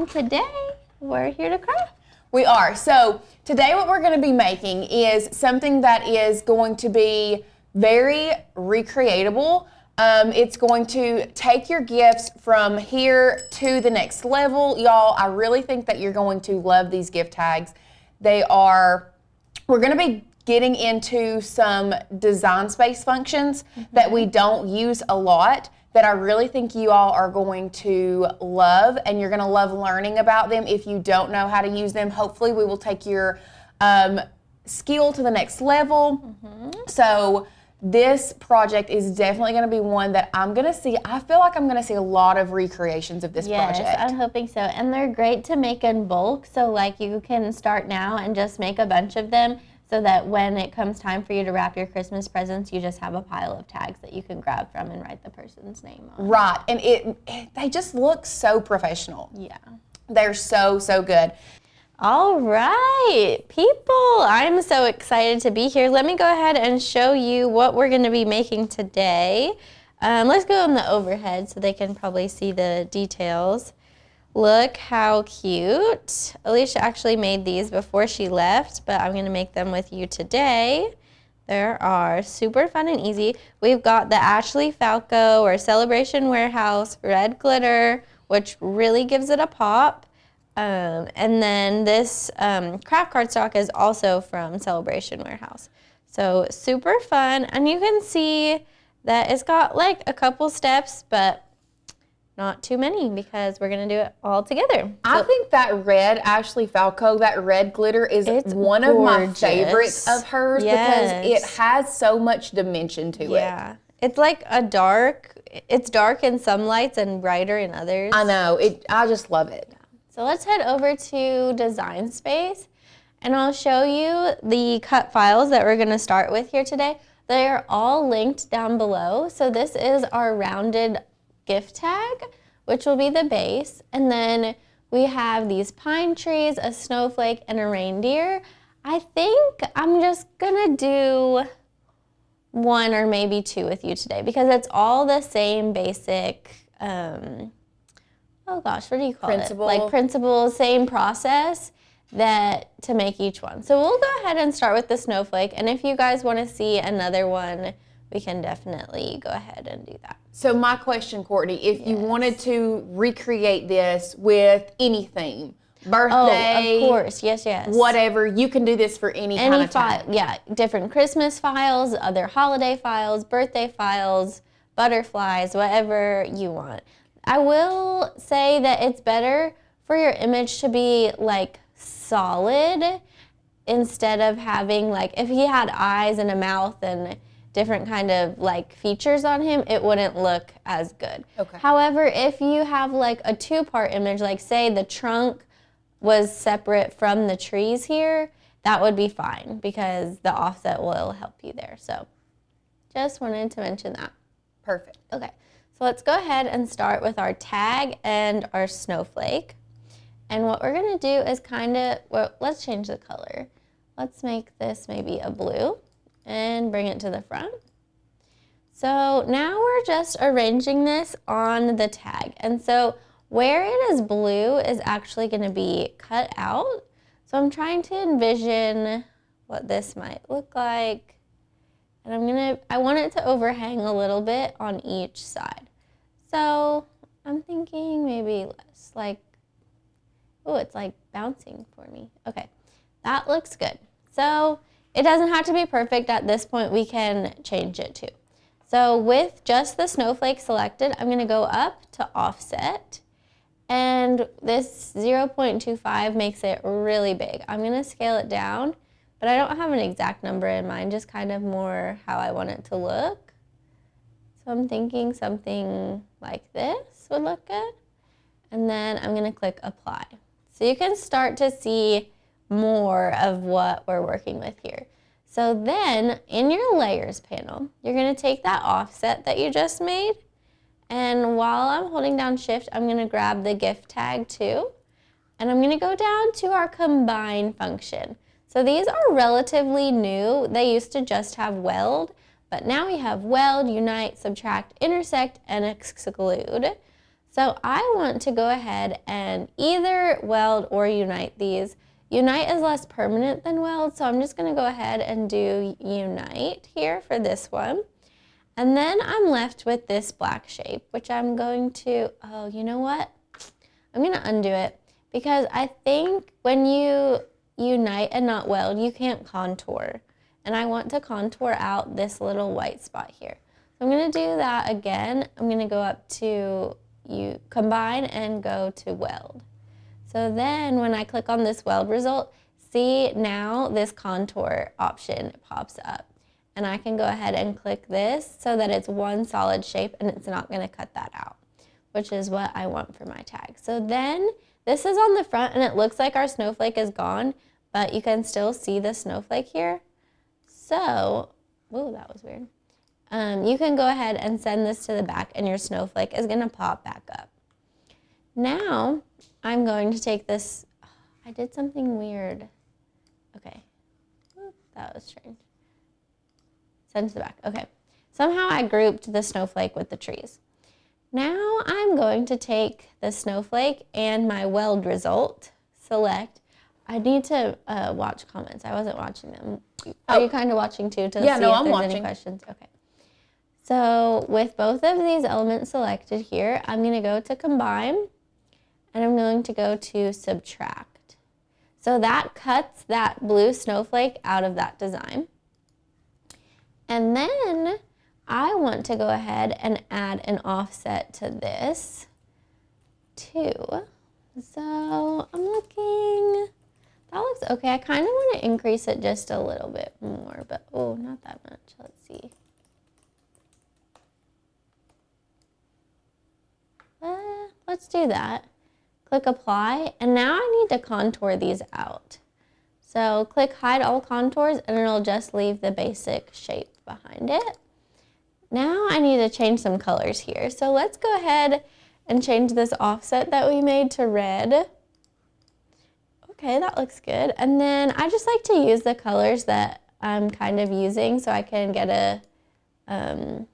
and today we're here to craft. We are. So today what we're going to be making is something that is going to be very recreatable. It's going to take your gifts from here to the next level. Y'all, I really think that you're going to love these gift tags. We're going to be getting into some design space functions that we don't use a lot, that I really think you all are going to love, and you're going to love learning about them. If you don't know how to use them, hopefully we will take your skill to the next level. So this project is definitely going to be one that I'm going to see. I feel like I'm going to see a lot of recreations of this project. Yes, I'm hoping so. And they're great to make in bulk. So like you can start now and just make a bunch of them, so that when it comes time for you to wrap your Christmas presents, you just have a pile of tags that you can grab from and write the person's name on. Right, and they just look so professional. Yeah. They're so, so good. All right, people, I'm so excited to be here. Let me go ahead and show you what we're going to be making today. Let's go on the overhead so they can probably see the details. Look how cute. Alicia actually made these before she left, but I'm going to make them with you today. They are super fun and easy. We've got the Ashley Falco or Celebration Warehouse red glitter, which really gives it a pop. And then this craft cardstock is also from Celebration Warehouse. So super fun. And you can see that it's got like a couple steps, but not too many, because we're going to do it all together. I think that red Ashley Falco, that red glitter is one of my favorites of hers, because it has so much dimension to it. Yeah. It's like it's dark in some lights and brighter in others. I know. I just love it. So let's head over to Design Space, and I'll show you the cut files that we're going to start with here today. They are all linked down below. So this is our rounded gift tag, which will be the base, and then we have these pine trees, a snowflake, and a reindeer. I think I'm just gonna do one or maybe two with you today, because it's all the same basic oh gosh, what do you call it? Like principle, same process to make each one. So we'll go ahead and start with the snowflake, and if you guys want to see another one, we can definitely go ahead and do that. So my question, Courtney, if you wanted to recreate this with any theme, birthday, of course, yes, whatever, you can do this for any kind of time. Yeah, different Christmas files, other holiday files, birthday files, butterflies, whatever you want. I will say that it's better for your image to be like solid, instead of having like, if he had eyes and a mouth and different kind of like features on him, it wouldn't look as good. Okay. However, if you have like a two-part image, like say the trunk was separate from the trees here, that would be fine, because the offset will help you there. So just wanted to mention that. Perfect. Okay, so let's go ahead and start with our tag and our snowflake. And what we're gonna do is let's change the color. Let's make this maybe a blue and bring it to the front. So now we're just arranging this on the tag. And so where it is blue is actually gonna be cut out. So I'm trying to envision what this might look like. And I want it to overhang a little bit on each side. So I'm thinking maybe less, like, oh, it's like bouncing for me. Okay, that looks good. So it doesn't have to be perfect. At this point, we can change it too. So with just the snowflake selected, I'm gonna go up to offset, and this 0.25 makes it really big. I'm gonna scale it down, but I don't have an exact number in mind, just kind of more how I want it to look. So I'm thinking something like this would look good. And then I'm gonna click apply. So you can start to see more of what we're working with here. So then in your layers panel, you're gonna take that offset that you just made, and while I'm holding down shift, I'm gonna grab the gift tag too, and I'm gonna go down to our combine function. So these are relatively new. They used to just have weld, but now we have weld, unite, subtract, intersect, and exclude. So I want to go ahead and either weld or unite these. Unite is less permanent than weld, so I'm just going to go ahead and do unite here for this one. And then I'm left with this black shape, which I'm going to, oh, you know what? I'm going to undo it because I think when you unite and not weld, you can't contour. And I want to contour out this little white spot here. So I'm going to do that again. I'm going to go up to combine and go to weld. So then when I click on this weld result, see now this contour option pops up. And I can go ahead and click this so that it's one solid shape and it's not going to cut that out, which is what I want for my tag. So then this is on the front and it looks like our snowflake is gone, but you can still see the snowflake here. So, whoa, that was weird. You can go ahead and send this to the back and your snowflake is going to pop back up. Now, I'm going to take this. Oh, I did something weird. Okay. That was strange. Send to the back. Okay. Somehow I grouped the snowflake with the trees. Now I'm going to take the snowflake and my weld result, select. I need to watch comments. I wasn't watching them. Are you kind of watching too to see if there's any questions? Okay. So with both of these elements selected here, I'm going to go to combine and I'm going to go to subtract. So that cuts that blue snowflake out of that design. And then I want to go ahead and add an offset to this too. So I'm looking, that looks okay. I kind of want to increase it just a little bit more, but oh, not that much. Let's see. Let's do that. Click apply, and now I need to contour these out. So click hide all contours and it'll just leave the basic shape behind it. Now I need to change some colors here. So let's go ahead and change this offset that we made to red. Okay, that looks good. And then I just like to use the colors that I'm kind of using so I can get a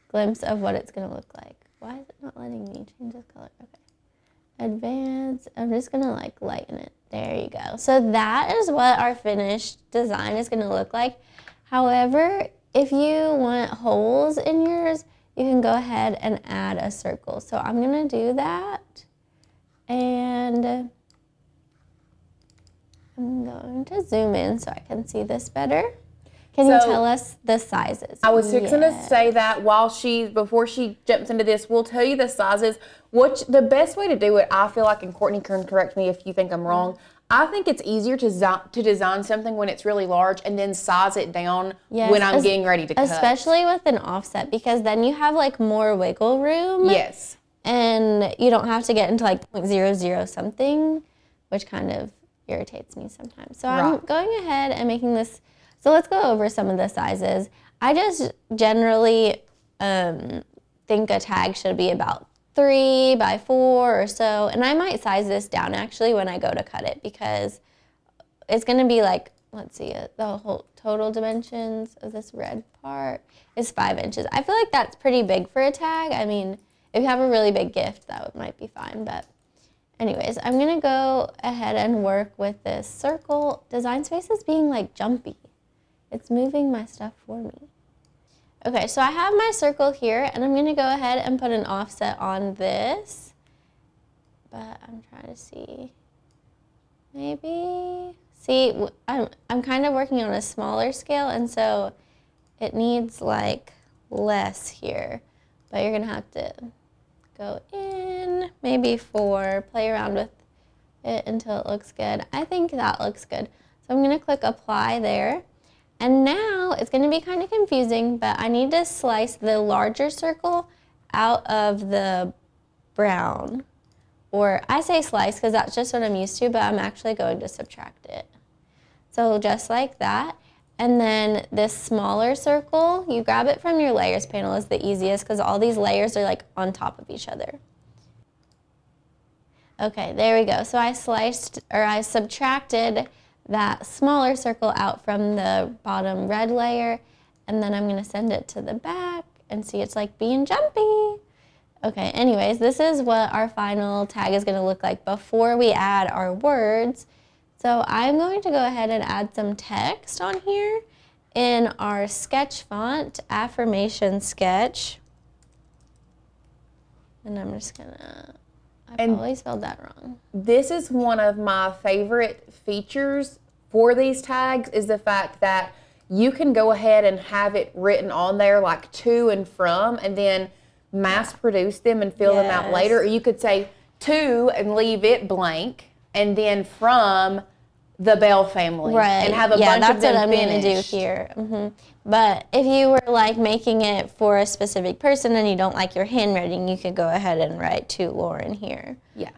glimpse of what it's gonna look like. Why is it not letting me change this color? Okay. Advance, I'm just gonna like lighten it. There you go. So that is what our finished design is gonna look like. However, if you want holes in yours, you can go ahead and add a circle. So I'm gonna do that. And I'm going to zoom in so I can see this better. Can you tell us the sizes? I was just going to say that before she jumps into this, we'll tell you the sizes. The best way to do it, I feel like, and Courtney can correct me if you think I'm wrong, I think it's easier to design something when it's really large and then size it down when I'm getting ready to cut. Especially with an offset, because then you have like more wiggle room. Yes. And you don't have to get into like 0.00 something, which kind of irritates me sometimes. So I'm going ahead and making this. So let's go over some of the sizes. I just generally think a tag should be about 3 by 4 or so. And I might size this down actually when I go to cut it because it's going to be like, let's see, the whole total dimensions of this red part is 5 inches. I feel like that's pretty big for a tag. I mean, if you have a really big gift, that might be fine. But anyways, I'm going to go ahead and work with this circle. Design Space is being like jumpy. It's moving my stuff for me. Okay, so I have my circle here, and I'm going to go ahead and put an offset on this. But I'm trying to see. Maybe. See, I'm kind of working on a smaller scale, and so it needs like less here. But you're going to have to go in, maybe 4, play around with it until it looks good. I think that looks good. So I'm going to click apply there. And now it's going to be kind of confusing, but I need to slice the larger circle out of the brown. Or I say slice because that's just what I'm used to, but I'm actually going to subtract it. So just like that. And then this smaller circle, you grab it from your layers panel is the easiest because all these layers are like on top of each other. Okay, there we go. So I subtracted that smaller circle out from the bottom red layer, and then I'm going to send it to the back and see it's like being jumpy. Okay, anyways, this is what our final tag is going to look like before we add our words. So I'm going to go ahead and add some text on here in our sketch font, affirmation sketch. And I'm just gonna, I probably spelled that wrong. This is one of my favorite features for these tags, is the fact that you can go ahead and have it written on there like to and from, and then mass produce them and fill them out later. Or you could say to and leave it blank, and then from the Bell family, and have a bunch of them finished. Yeah, that's what I'm going to do here. But if you were like making it for a specific person and you don't like your handwriting, you could go ahead and write to Lauren here. Yeah.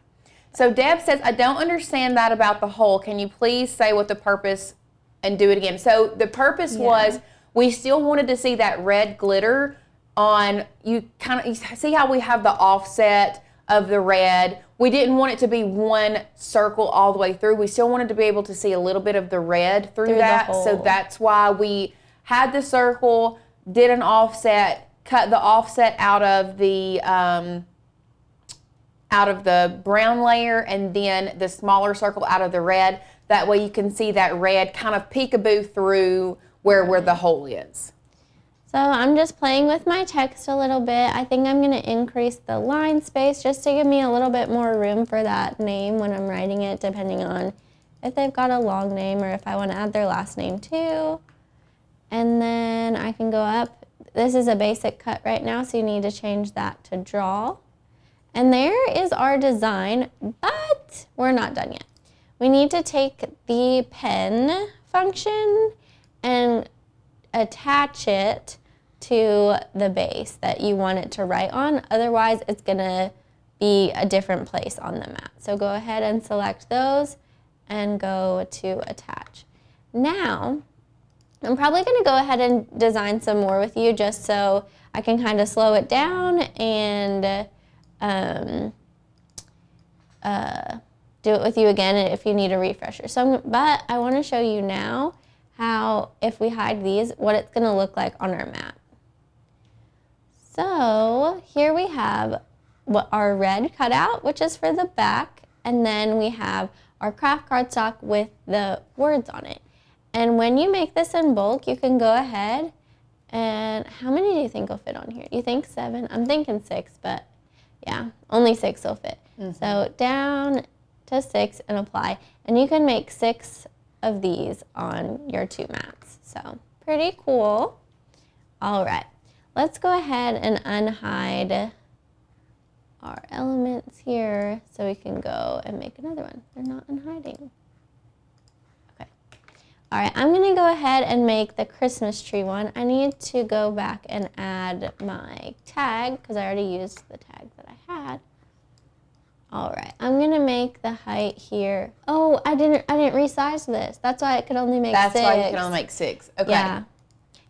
So Deb says, I don't understand that about the whole. Can you please say what the purpose and do it again? So the purpose was, we still wanted to see that red glitter on, you see how we have the offset of the red. We didn't want it to be one circle all the way through. We still wanted to be able to see a little bit of the red through that. So that's why we had the circle, did an offset, cut the offset out of the brown layer, and then the smaller circle out of the red. That way you can see that red kind of peekaboo through where the hole is. So I'm just playing with my text a little bit. I think I'm going to increase the line space just to give me a little bit more room for that name when I'm writing it, depending on if they've got a long name or if I want to add their last name too. And then I can go up. This is a basic cut right now, so you need to change that to draw. And there is our design, but we're not done yet. We need to take the pen function and attach it to the base that you want it to write on. Otherwise, it's going to be a different place on the mat. So go ahead and select those and go to attach. Now, I'm probably going to go ahead and design some more with you just so I can kind of slow it down and do it with you again if you need a refresher. But I want to show you now how, if we hide these, what it's going to look like on our mat. So here we have our red cutout, which is for the back, and then we have our craft cardstock with the words on it. And when you make this in bulk, you can go ahead and, how many do you think will fit on here? You think 7? I'm thinking 6, but yeah, only 6 will fit. So down to 6 and apply. And you can make 6 of these on your 2 mats. So pretty cool. All right, let's go ahead and unhide our elements here so we can go and make another one. They're not unhiding. Okay. All right, I'm gonna go ahead and make the Christmas tree one. I need to go back and add my tag because I already used the tag that I had. All right, I'm gonna make the height here. Oh, I didn't resize this. That's why I could only make 6. That's why you can only make 6. Okay. Yeah,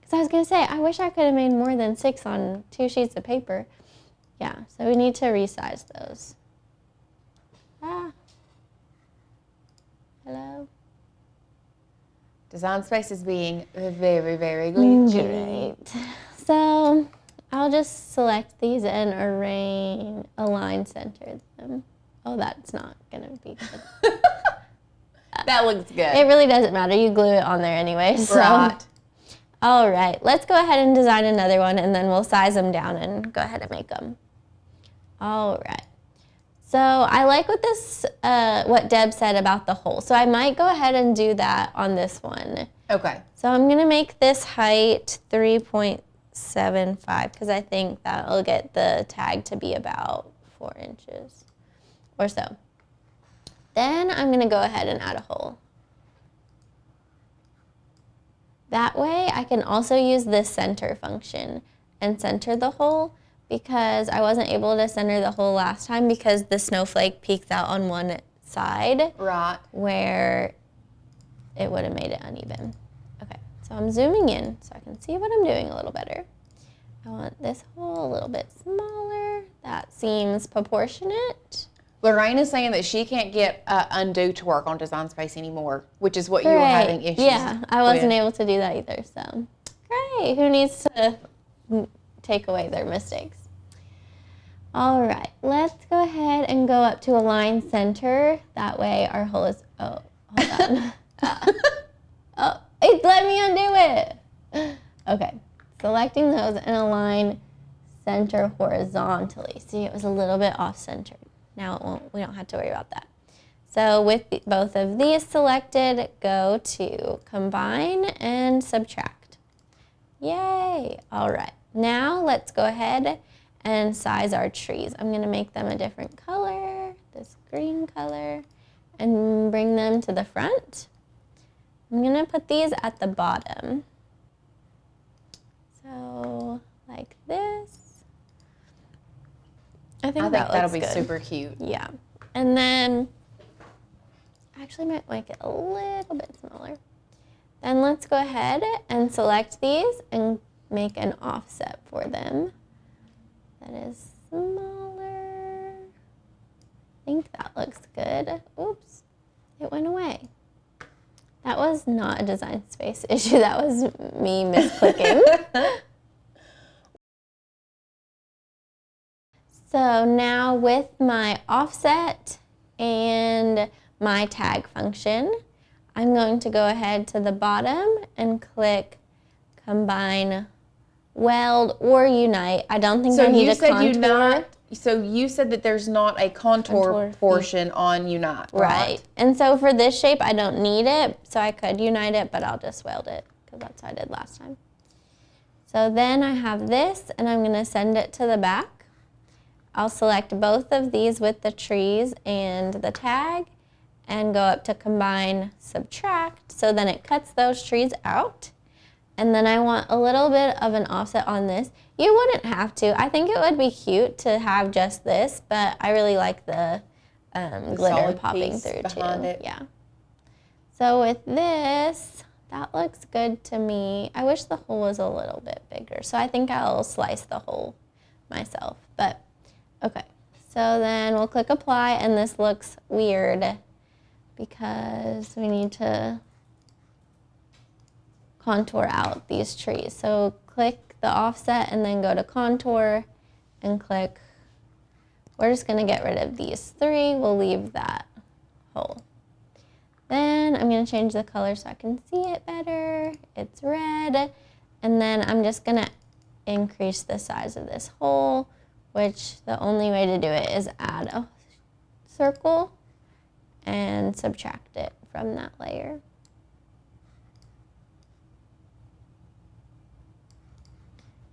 because I was gonna say, I wish I could have made more than 6 on 2 sheets of paper. Yeah, so we need to resize those. Hello? Design Space is being very, very glitchy. Great. So I'll just select these and align center them. Oh, that's not gonna be good. That looks good. It really doesn't matter. You glue it on there anyway. So. Right. All right, let's go ahead and design another one, and then we'll size them down and go ahead and make them. All right. So I like what Deb said about the hole. So I might go ahead and do that on this one. Okay. So I'm gonna make this height 3.75 because I think that'll get the tag to be about 4 inches or so. Then I'm gonna go ahead and add a hole. That way I can also use this center function and center the hole, because I wasn't able to center the hole last time because the snowflake peeked out on one side. Right. Where it would have made it uneven. Okay, so I'm zooming in so I can see what I'm doing a little better. I want this hole a little bit smaller. That seems proportionate. Lorraine is saying that she can't get undo to work on Design Space anymore, which is what you were having issues with. Yeah, I wasn't able to do that either, so great. Who needs to take away their mistakes? All right, let's go ahead and go up to align center. That way our hole is, oh, hold on. Oh, it let me undo it. Okay, selecting those and align center horizontally. See, it was a little bit off centered. Now it won't, we don't have to worry about that. So with both of these selected, go to combine and subtract. Yay, all right. Now let's go ahead and size our trees. I'm gonna make them a different color, this green color, and bring them to the front. I'm gonna put these at the bottom. So like this. I think that'll be good. super cute. Yeah. And then, actually might make it a little bit smaller. Then let's go ahead and select these and make an offset for them. That is smaller. I think that looks good. Oops, it went away. That was not a design space issue. That was me misclicking. So now with my offset and my tag function, I'm going to go ahead to the bottom and click combine, weld, or unite. I don't think I need a contour. So you said that there's not a contour portion on unite, right? And so for this shape, I don't need it, so I could unite it, but I'll just weld it because that's what I did last time. So then I have this, and I'm gonna send it to the back. I'll select both of these with the trees and the tag and go up to combine, subtract, so then it cuts those trees out. And then I want a little bit of an offset on this. You wouldn't have to. I think it would be cute to have just this, but I really like the glitter popping through too. Yeah. So with this, that looks good to me. I wish the hole was a little bit bigger, so I think I'll slice the hole myself, but okay. So then we'll click apply, and this looks weird because we need to contour out these trees. So click the offset and then go to contour and click. We're just gonna get rid of these three. We'll leave that hole. Then I'm gonna change the color so I can see it better. It's red. And then I'm just gonna increase the size of this hole, which the only way to do it is add a circle and subtract it from that layer.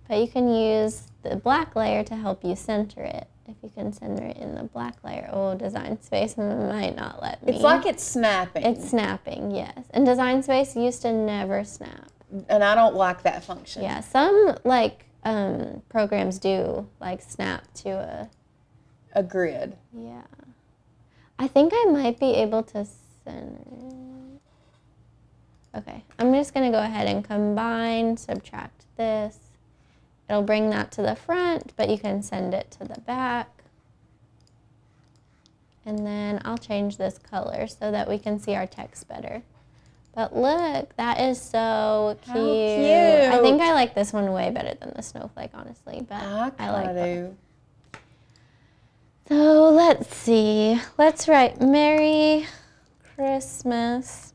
But you can use the black layer to help you center it. If you can center it in the black layer. Oh, design space might not let me. It's like it's snapping. It's snapping, yes. And design space used to never snap. And I don't like that function. Yeah, some like programs do like snap to a grid. Yeah. I think I might be able to center it. Okay, I'm just gonna go ahead and combine, subtract this. It'll bring that to the front, but you can send it to the back. And then I'll change this color so that we can see our text better. But look, that is so cute. How cute. I think I like this one way better than the snowflake, honestly, but I like both. So let's see. Let's write Merry Christmas.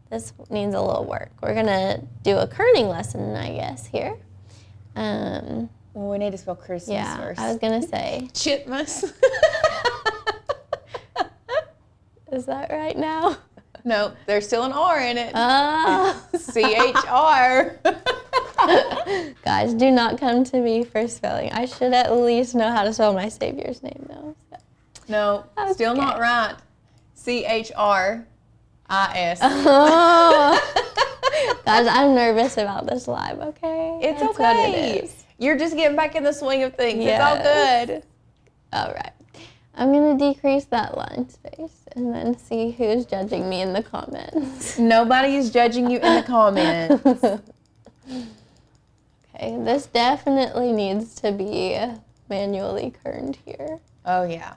This needs a little work. We're gonna do a kerning lesson, I guess, here. Well, we need to spell Christmas first. I was gonna say. Chitmas. Is that right now? No, there's still an R in it. CHR. Guys, do not come to me for spelling. I should at least know how to spell my Savior's name, though. So. No, still not right. CHRIS. Oh. Guys, I'm nervous about this live, okay? It's That's okay. What it is. You're just getting back in the swing of things. Yes. It's all good. All right. I'm going to decrease that line space and then see who's judging me in the comments. Nobody is judging you in the comments. Okay, this definitely needs to be manually kerned here. Oh, yeah.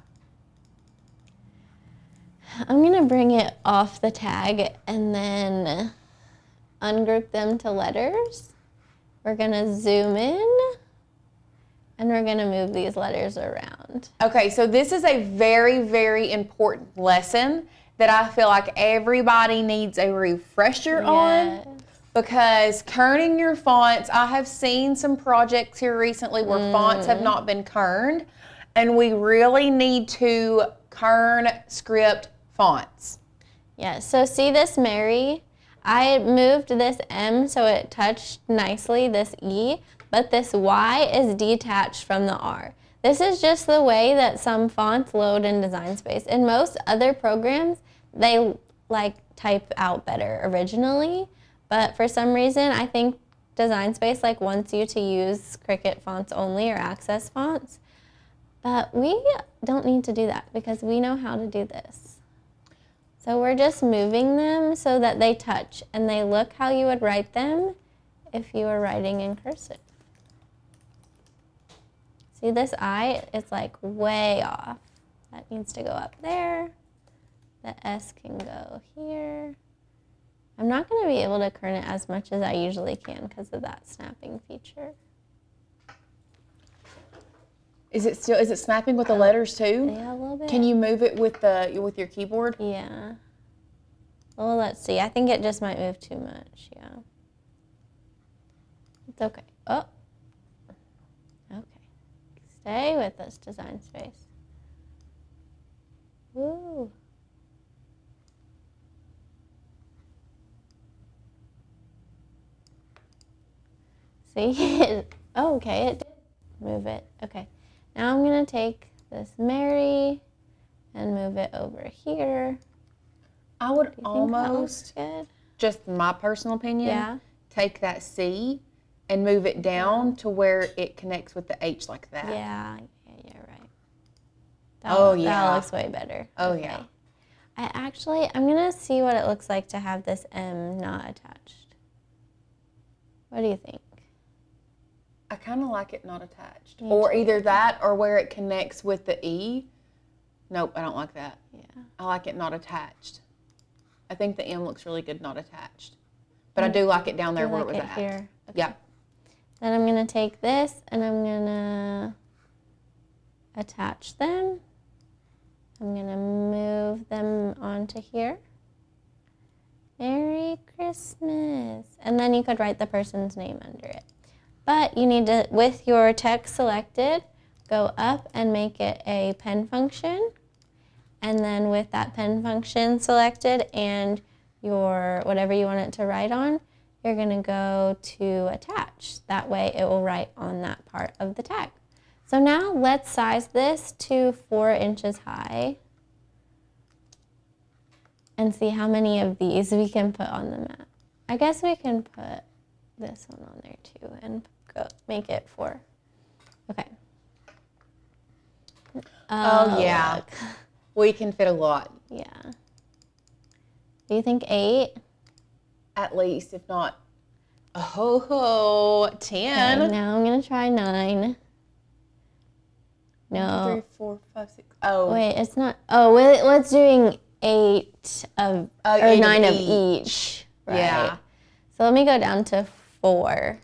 I'm going to bring it off the tag and then ungroup them to letters. we're gonna zoom in and we're gonna move these letters around. Okay, so this is a very, very important lesson that I feel like everybody needs a refresher on, because kerning your fonts, I have seen some projects here recently where fonts have not been kerned, and we really need to kern script fonts. Yeah, so see this Mary? I moved this M so it touched nicely this E, but this Y is detached from the R. This is just the way that some fonts load in Design Space. In most other programs, they like type out better originally, but for some reason, I think Design Space like wants you to use Cricut fonts only or Access fonts, but we don't need to do that because we know how to do this. So we're just moving them so that they touch and they look how you would write them if you were writing in cursive. See this I, it's like way off. That needs to go up there. The S can go here. I'm not going to be able to kern it as much as I usually can because of that snapping feature. Is it snapping with the letters too? Yeah, a little bit. Can you move it with your keyboard? Yeah. Well, let's see. I think it just might move too much. Yeah. It's okay. Oh. Okay. Stay with us, Design Space. Woo. See? Oh, okay. It did move it. Okay. Now I'm going to take this Mary and move it over here. I would almost, just my personal opinion, take that C and move it down to where it connects with the H like that. Yeah, you're right. That looks way better. Oh, yeah. I'm going to see what it looks like to have this M not attached. What do you think? I kind of like it not attached. Or either that or where it connects with the E. Nope, I don't like that. Yeah. I like it not attached. I think the M looks really good not attached. But I do like it down there where it was at. Here. Okay. Yeah. Then I'm going to take this and I'm going to attach them. I'm going to move them onto here. Merry Christmas. And then you could write the person's name under it. But you need to, with your text selected, go up and make it a pen function. And then with that pen function selected and your whatever you want it to write on, you're going to go to attach. That way it will write on that part of the tag. So now let's size this to 4 inches high and see how many of these we can put on the mat. I guess we can put this one on there too and make it 4. Okay. Oh yeah. Look. We can fit a lot. Yeah. Do you think 8? At least, if not, 10. Okay, now I'm going to try 9. No. 1, 2, 3, 4, 5, 6. Oh. Wait, it's not. Oh, wait, let's doing 8 of, or 9 of each. Right. Yeah. So let me go down to 4.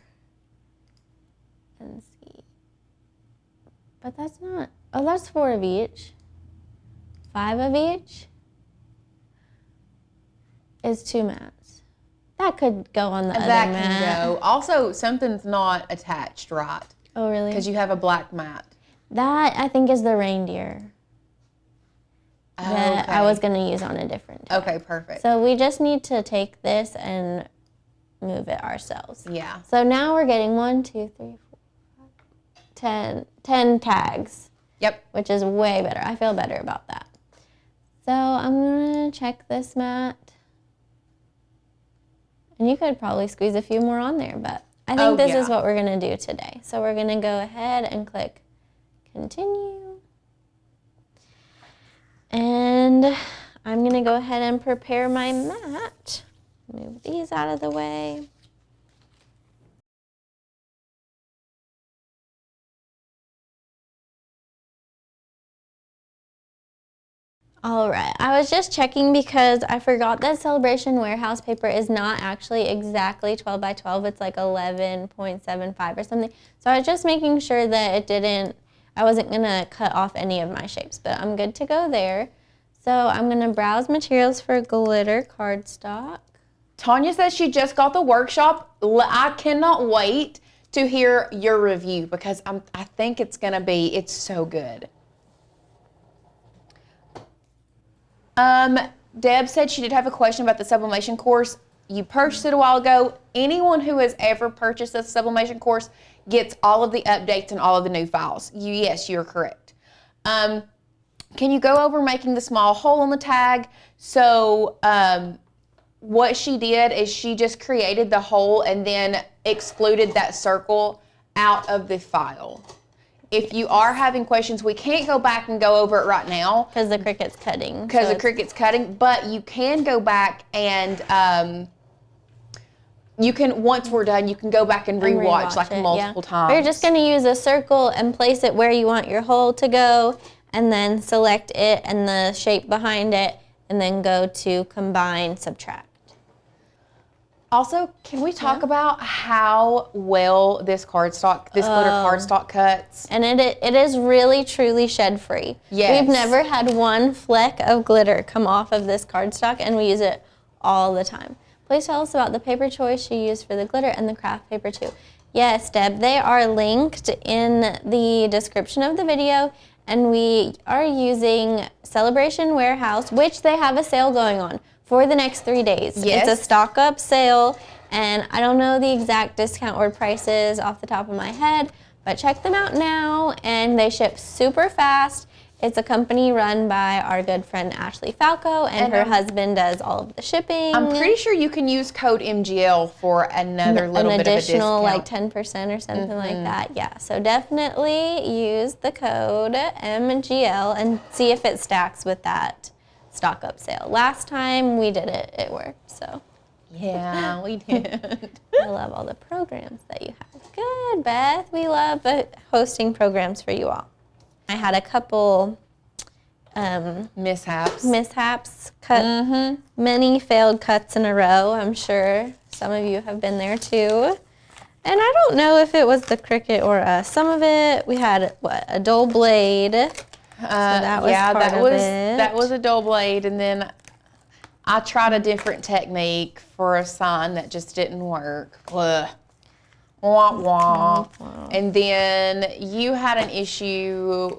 And see. But that's not, oh, that's 4 of each. 5 of each is 2 mats. That could go on the other mat. That can go. Also, something's not attached, right? Oh, really? Because you have a black mat. That, I think, is the reindeer that I was going to use on a different tag. Okay, perfect. So we just need to take this and move it ourselves. Yeah. So now we're getting 1, 2, 3, 4, 5, 10 tags. Yep. Which is way better. I feel better about that. So I'm going to check this mat. And you could probably squeeze a few more on there, but I think this is what we're going to do today. So we're going to go ahead and click continue. And I'm going to go ahead and prepare my mat. Move these out of the way. All right, I was just checking because I forgot that Celebration Warehouse paper is not actually exactly 12 by 12. It's like 11.75 or something. So I was just making sure that I wasn't gonna cut off any of my shapes, but I'm good to go there. So I'm gonna browse materials for glitter cardstock. Tanya says she just got the workshop. I cannot wait to hear your review because I think it's so good. Deb said she did have a question about the sublimation course. You purchased it a while ago. Anyone who has ever purchased the sublimation course gets all of the updates and all of the new files. Yes, you're correct. Can you go over making the small hole on the tag? So what she did is she just created the hole and then excluded that circle out of the file. If you are having questions, we can't go back and go over it right now. Because the Cricut's cutting. Because the Cricut's cutting, but you can go back and once we're done, you can go back and rewatch like multiple times. You're just going to use a circle and place it where you want your hole to go, and then select it and the shape behind it, and then go to combine, subtract. Also, can we talk about how well this glitter cardstock cuts? And it is really, truly shed-free. Yes. We've never had one fleck of glitter come off of this cardstock, and we use it all the time. Please tell us about the paper choice you used for the glitter and the craft paper too. Yes, Deb, they are linked in the description of the video, and we are using Celebration Warehouse, which they have a sale going on for the next 3 days. Yes. It's a stock up sale, and I don't know the exact discount or prices off the top of my head, but check them out now, and they ship super fast. It's a company run by our good friend Ashley Falco, and her husband does all of the shipping. I'm pretty sure you can use code MGL for another little bit of a discount. Like 10% or something like that. Yeah, so definitely use the code MGL and see if it stacks with that stock up sale. Last time we did it, it worked, so. Yeah, we did. I love all the programs that you have. Good, Beth. We love hosting programs for you all. I had a couple mishaps, cut many failed cuts in a row. I'm sure some of you have been there too. And I don't know if it was the Cricut or us. Some of it, we had, a dull blade. So that was that was a dull blade, and then I tried a different technique for a sign that just didn't work. Ugh. Wah, wah. And then you had an issue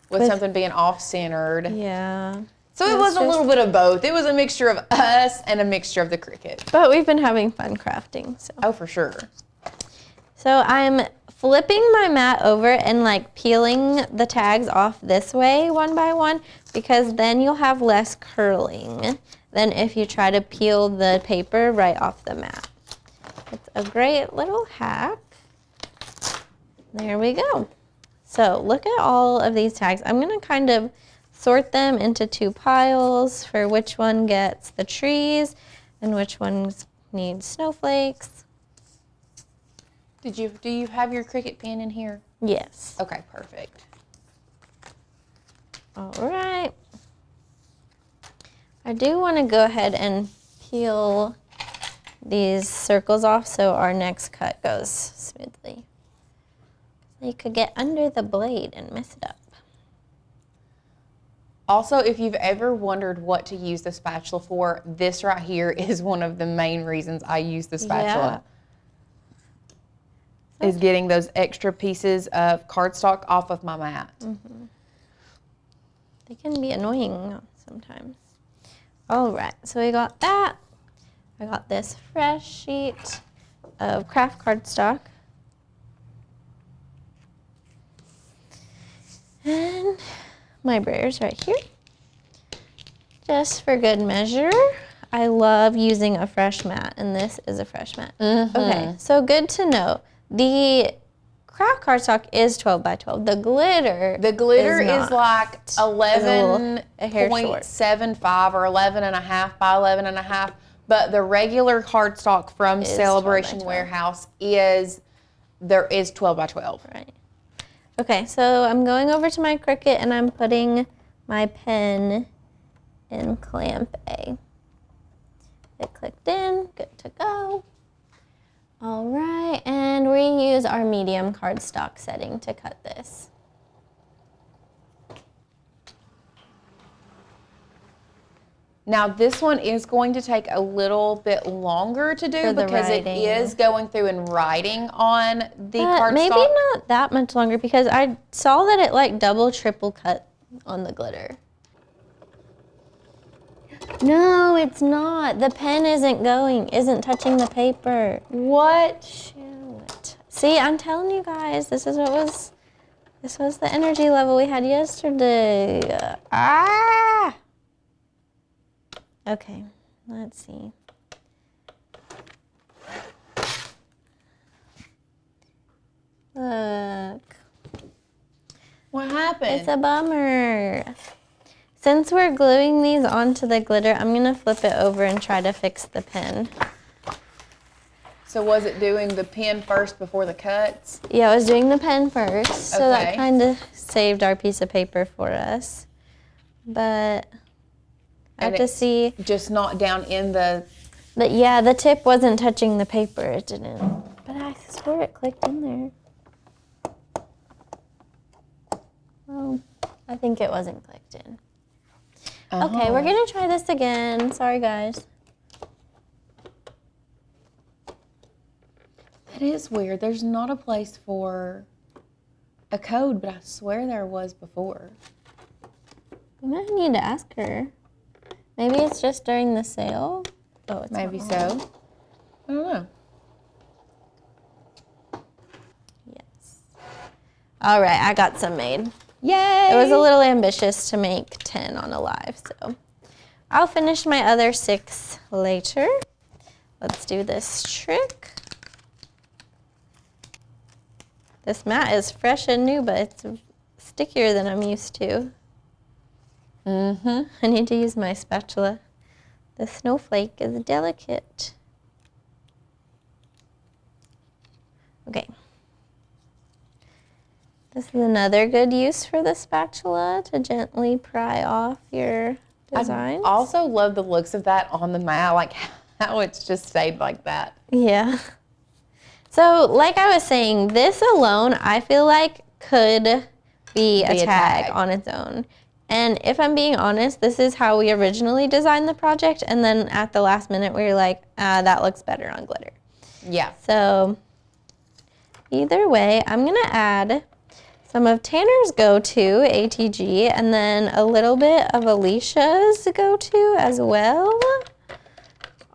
with something being off-centered. Yeah. So it was a little bit of both. It was a mixture of us and a mixture of the Cricut. But we've been having fun crafting. So. Oh, for sure. So I'm flipping my mat over and like peeling the tags off this way one by one, because then you'll have less curling than if you try to peel the paper right off the mat. It's a great little hack. There we go. So look at all of these tags. I'm going to kind of sort them into 2 piles for which one gets the trees and which ones need snowflakes. Do you have your Cricut pen in here? Yes. Okay, perfect. All right. I do want to go ahead and peel these circles off so our next cut goes smoothly. You could get under the blade and mess it up. Also, if you've ever wondered what to use the spatula for, this right here is one of the main reasons I use the spatula. Yeah. Is getting those extra pieces of cardstock off of my mat. Mm-hmm. They can be annoying sometimes. All right, so we got that. I got this fresh sheet of craft cardstock. And my brayer's right here. Just for good measure. I love using a fresh mat, and this is a fresh mat. Mm-hmm. Okay, so good to know. The craft cardstock is 12 by 12. The glitter is like 11.75 or 11.5 by 11.5. But the regular cardstock from Celebration Warehouse is 12 by 12. Right. Okay, so I'm going over to my Cricut and I'm putting my pen in clamp A. It clicked in, good to go. All right, and we use our medium cardstock setting to cut this. Now this one is going to take a little bit longer to do because it is going through and writing on the cardstock. Maybe not that much longer because I saw that it like double, triple cut on the glitter. No, it's not. The pen isn't touching the paper. What? Shoot. See, I'm telling you guys, this was the energy level we had yesterday. Ah! Okay, let's see. Look. What happened? It's a bummer. Since we're gluing these onto the glitter, I'm gonna flip it over and try to fix the pen. So was it doing the pen first before the cuts? Yeah, I was doing the pen first, so Okay. that kind of saved our piece of paper for us. But I have to see. Just not down in the... Yeah, the tip wasn't touching the paper, it didn't. But I swear it clicked in there. Well, I think it wasn't clicked in. Okay, we're gonna try this again. Sorry, guys. That is weird. There's not a place for a code, but I swear there was before. We might need to ask her. Maybe it's just during the sale. Oh, it's Maybe not. so. I don't know. Yes. All right, I got some made. Yay! It was a little ambitious to make 10 on a live, so I'll finish my other 6 later. Let's do this trick. This mat is fresh and new, but it's stickier than I'm used to. I need to use my spatula. The snowflake is delicate. Okay. This is another good use for the spatula to gently pry off your designs. I also love the looks of that on the mat, like how it's just stayed like that. Yeah. So, like I was saying, this alone, I feel like could be a tag on its own. And if I'm being honest, this is how we originally designed the project. And then at the last minute, we were like, that looks better on glitter. Yeah. So, either way, I'm going to add some of Tanner's go-to, ATG, and then a little bit of Alicia's go-to as well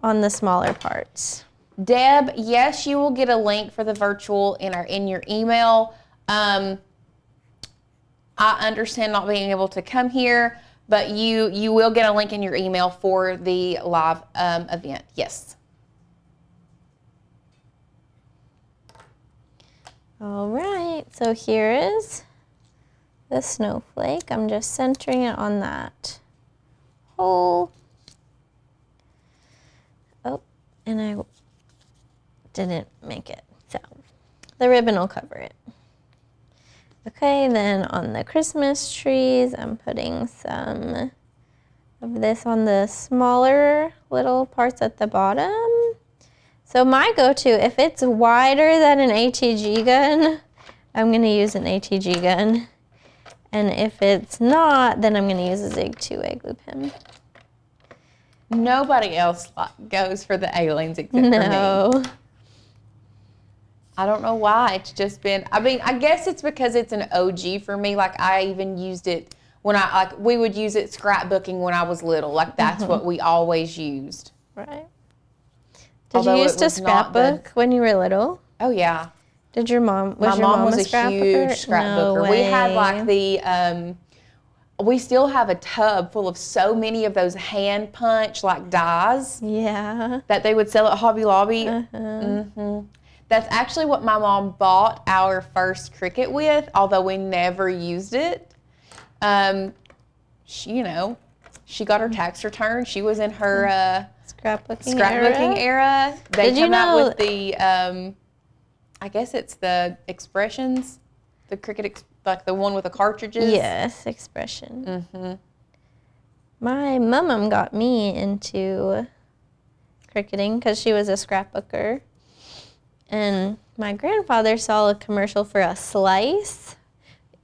on the smaller parts. Deb, yes, you will get a link for the virtual in your email. I understand not being able to come here, but you will get a link in your email for the live event. Yes. All right, so here is the snowflake. I'm just centering it on that hole. Oh, and I didn't make it, so the ribbon will cover it. Okay, then on the Christmas trees, I'm putting some of this on the smaller little parts at the bottom. So my go-to, if it's wider than an ATG gun, I'm going to use an ATG gun. And if it's not, then I'm going to use a Zig 2A glue pen. Nobody else goes for the aliens except for me. No. I don't know why. It's just been, I mean, I guess it's because it's an OG for me. Like, I even used it when we would use it scrapbooking when I was little. Like, that's what we always used. Right. Did you used to scrapbook when you were little? Oh, yeah. Did your mom, My mom was a scrapbooker? huge scrapbooker. No We had way. like we still have a tub full of so many of those hand punch like dies Yeah. that they would sell at Hobby Lobby. That's actually what my mom bought our first Cricut with, although we never used it. She got her tax return. She was in her Scrapbooking era. They Did you come out know- with the, I guess it's the expressions, the Cricut, like the one with the cartridges. Yes, expression. My mom got me into cricketing because she was a scrapbooker. And my grandfather saw a commercial for a slice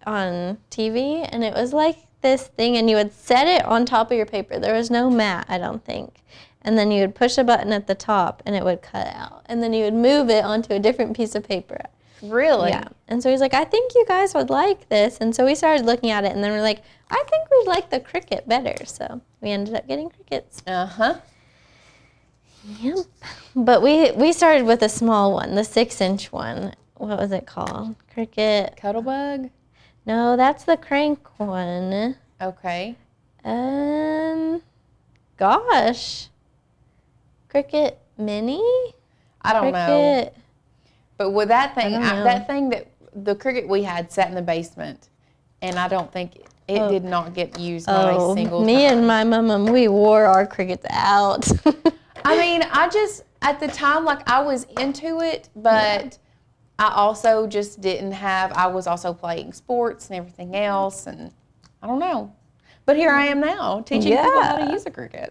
on TV, and it was like this thing, and you would set it on top of your paper. There was no mat, I don't think. And then you would push a button at the top, and it would cut out. And then you would move it onto a different piece of paper. Really? Yeah. And so he's like, I think you guys would like this. And so we started looking at it, and then we're like, I think we'd like the Cricut better. So we ended up getting Cricuts. Uh-huh. Yep. But we started with a small one, the 6-inch one. What was it called? Cricut. Cuttlebug? No, that's the crank one. Okay. Gosh. Cricut Mini? I don't know. Cricut. But with that thing, I don't know. that thing that the Cricut we had sat in the basement, and I don't think it did not get used not a single time. Me and my mom, we wore our Cricuts out. I mean, at the time, like, I was into it, but I also just didn't have, I was also playing sports and everything else, and I don't know. But here I am now, teaching people how to use a Cricut.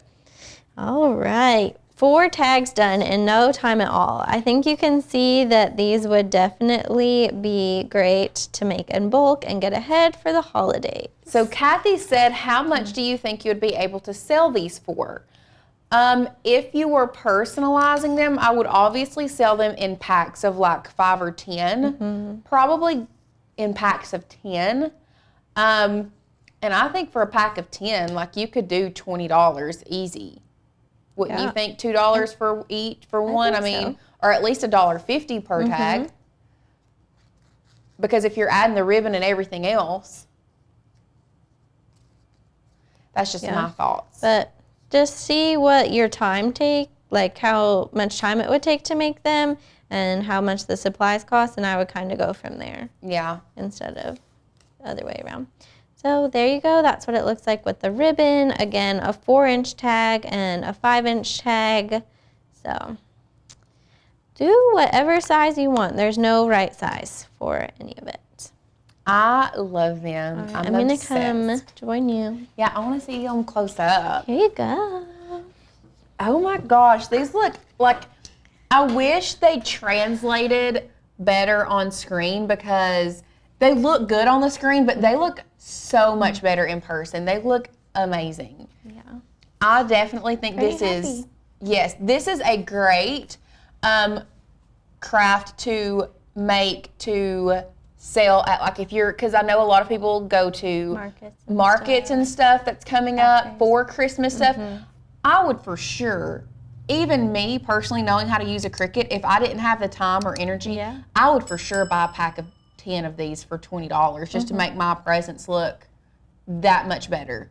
All right. 4 tags done in no time at all. I think you can see that these would definitely be great to make in bulk and get ahead for the holidays. So Kathy said, how much do you think you would be able to sell these for? If you were personalizing them, I would obviously sell them in packs of like 5 or 10, probably in packs of 10. And I think for a pack of 10, like, you could do $20 easy. Wouldn't you think $2 for each for one? I mean, so. Or at least $1.50 per tag. Because if you're adding the ribbon and everything else, that's just my thoughts. But just see what your time take, like how much time it would take to make them and how much the supplies cost, and I would kind of go from there. Yeah. Instead of the other way around. So there you go. That's what it looks like with the ribbon. Again, a 4-inch tag and a 5-inch tag. So do whatever size you want. There's no right size for any of it. I love them. Right, I'm going to come join you. Yeah, I want to see them close up. Here you go. Oh my gosh, these look like, I wish they translated better on screen, because they look good on the screen, but they look so much better in person. They look amazing. Yeah. I definitely think this is a great craft to make, to sell at, like, if you're, because I know a lot of people go to markets and stuff that's coming up for Christmas stuff. I would for sure, even me personally knowing how to use a Cricut, if I didn't have the time or energy, I would for sure buy a pack of 10 of these for $20 just to make my presents look that much better.